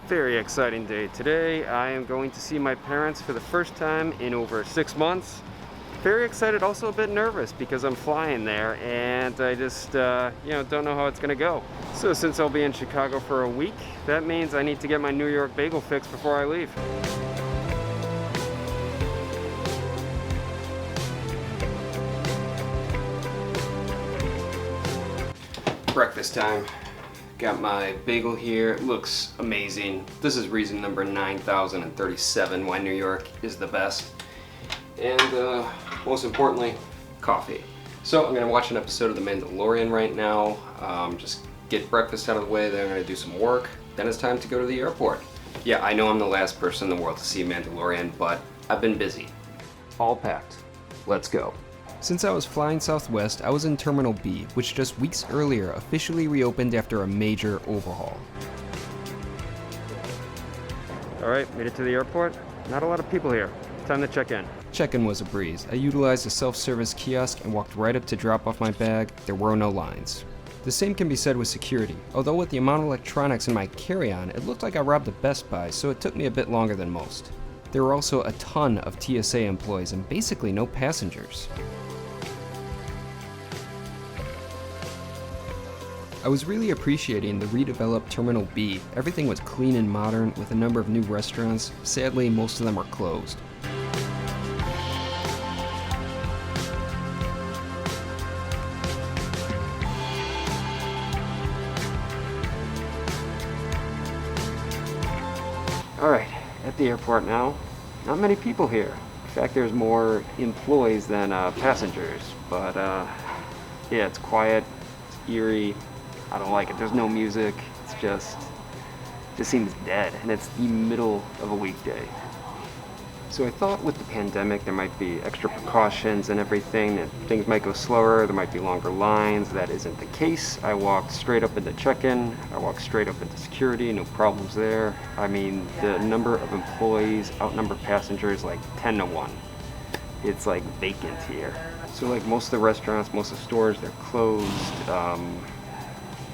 Very exciting day today. I am going to see my parents for the first time in over 6 months. Very excited, also a bit nervous because I'm flying there and I just don't know how it's gonna go. So since I'll be in Chicago for a week, that means I need to get my New York bagel fix before I leave. Breakfast time. Got my bagel here. It looks amazing. This is reason number 9037 why New York is the best. And most importantly, coffee. So I'm gonna watch an episode of The Mandalorian right now. Just get breakfast out of the way, then I'm gonna do some work. Then it's time to go to the airport. Yeah, I know I'm the last person in the world to see Mandalorian, but I've been busy. All packed. Let's go. Since I was flying Southwest, I was in Terminal B, which just weeks earlier officially reopened after a major overhaul. Alright, made it to the airport. Not a lot of people here. Time to check in. Check-in was a breeze. I utilized a self-service kiosk and walked right up to drop off my bag. There were no lines. The same can be said with security. Although with the amount of electronics in my carry-on, it looked like I robbed a Best Buy, so it took me a bit longer than most. There were also a ton of TSA employees and basically no passengers. I was really appreciating the redeveloped Terminal B. Everything was clean and modern with a number of new restaurants. Sadly, most of them are closed. Alright, at the airport now. Not many people here. In fact, there's more employees than passengers. But yeah, it's quiet, it's eerie. I don't like it. There's no music. It's just seems dead, and it's the middle of a weekday. So I thought with the pandemic there might be extra precautions and everything, that things might go slower, there might be longer lines. That isn't the case. I walked straight up into check-in, I walked straight up into security, no problems there. I mean, the number of employees outnumber passengers like 10 to 1. It's like vacant here. So like most of the restaurants, most of the stores, they're closed.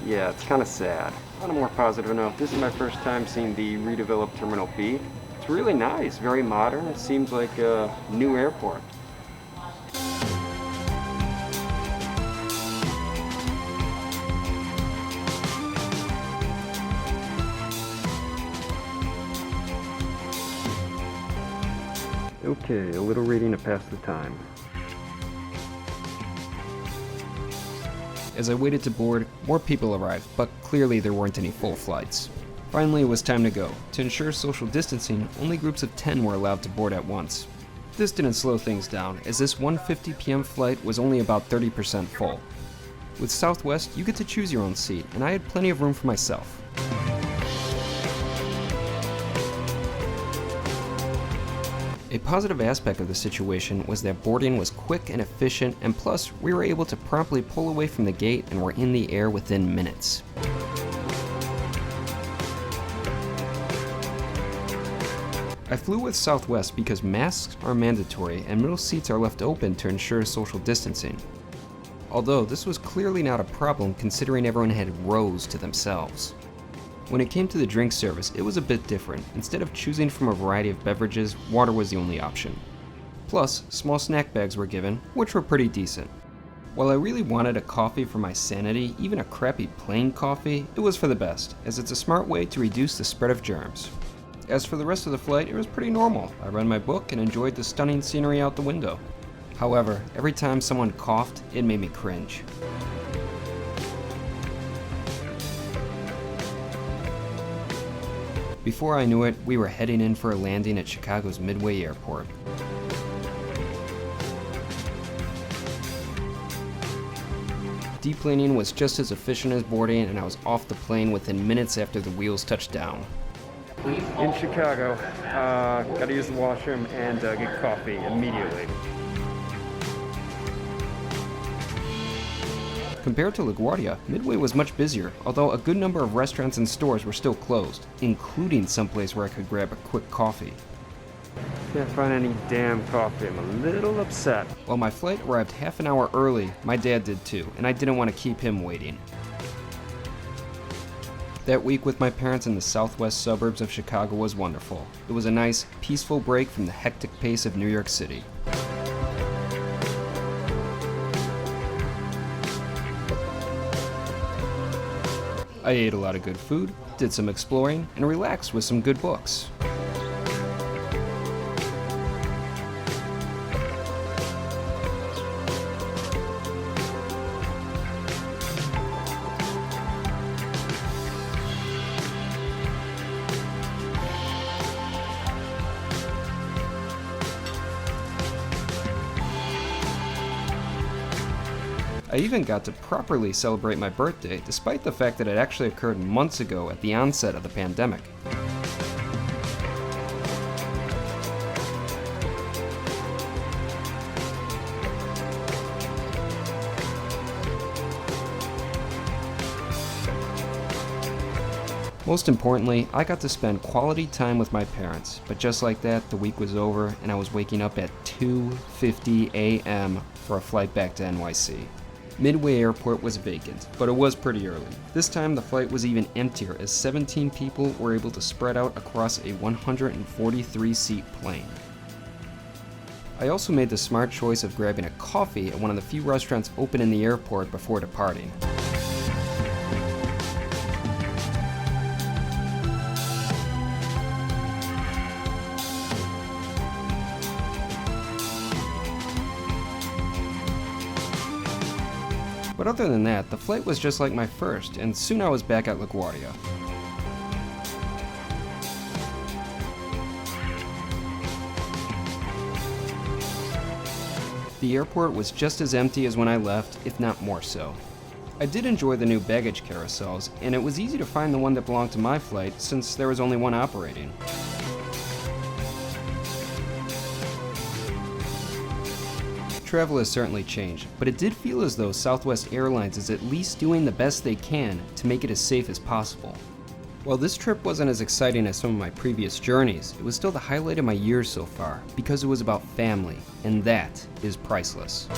Yeah, it's kind of sad. On a more positive note, this is my first time seeing the redeveloped Terminal B. It's really nice, very modern. It seems like a new airport. Okay, a little reading to pass the time. As I waited to board, more people arrived, but clearly there weren't any full flights. Finally, it was time to go. To ensure social distancing, only groups of 10 were allowed to board at once. This didn't slow things down, as this 1:50 p.m. flight was only about 30% full. With Southwest, you get to choose your own seat, and I had plenty of room for myself. A positive aspect of the situation was that boarding was quick and efficient, and plus, we were able to promptly pull away from the gate and were in the air within minutes. I flew with Southwest because masks are mandatory and middle seats are left open to ensure social distancing. Although this was clearly not a problem considering everyone had rows to themselves. When it came to the drink service, it was a bit different. Instead of choosing from a variety of beverages, water was the only option. Plus, small snack bags were given, which were pretty decent. While I really wanted a coffee for my sanity, even a crappy plain coffee, it was for the best, as it's a smart way to reduce the spread of germs. As for the rest of the flight, it was pretty normal. I read my book and enjoyed the stunning scenery out the window. However, every time someone coughed, it made me cringe. Before I knew it, we were heading in for a landing at Chicago's Midway airport. Deplaning was just as efficient as boarding, and I was off the plane within minutes after the wheels touched down. In Chicago, gotta use the washroom and get coffee immediately. Compared to LaGuardia, Midway was much busier, although a good number of restaurants and stores were still closed, including someplace where I could grab a quick coffee. Can't find any damn coffee. I'm a little upset. While my flight arrived half an hour early, my dad did too, and I didn't want to keep him waiting. That week with my parents in the southwest suburbs of Chicago was wonderful. It was a nice, peaceful break from the hectic pace of New York City. I ate a lot of good food, did some exploring, and relaxed with some good books. I even got to properly celebrate my birthday, despite the fact that it actually occurred months ago at the onset of the pandemic. Most importantly, I got to spend quality time with my parents, but just like that, the week was over and I was waking up at 2:50 a.m. for a flight back to NYC. Midway Airport was vacant, but it was pretty early. This time the flight was even emptier as 17 people were able to spread out across a 143-seat plane. I also made the smart choice of grabbing a coffee at one of the few restaurants open in the airport before departing. But other than that, the flight was just like my first, and soon I was back at LaGuardia. The airport was just as empty as when I left, if not more so. I did enjoy the new baggage carousels, and it was easy to find the one that belonged to my flight since there was only one operating. Travel has certainly changed, but it did feel as though Southwest Airlines is at least doing the best they can to make it as safe as possible. While this trip wasn't as exciting as some of my previous journeys, it was still the highlight of my years so far, because it was about family, and that is priceless.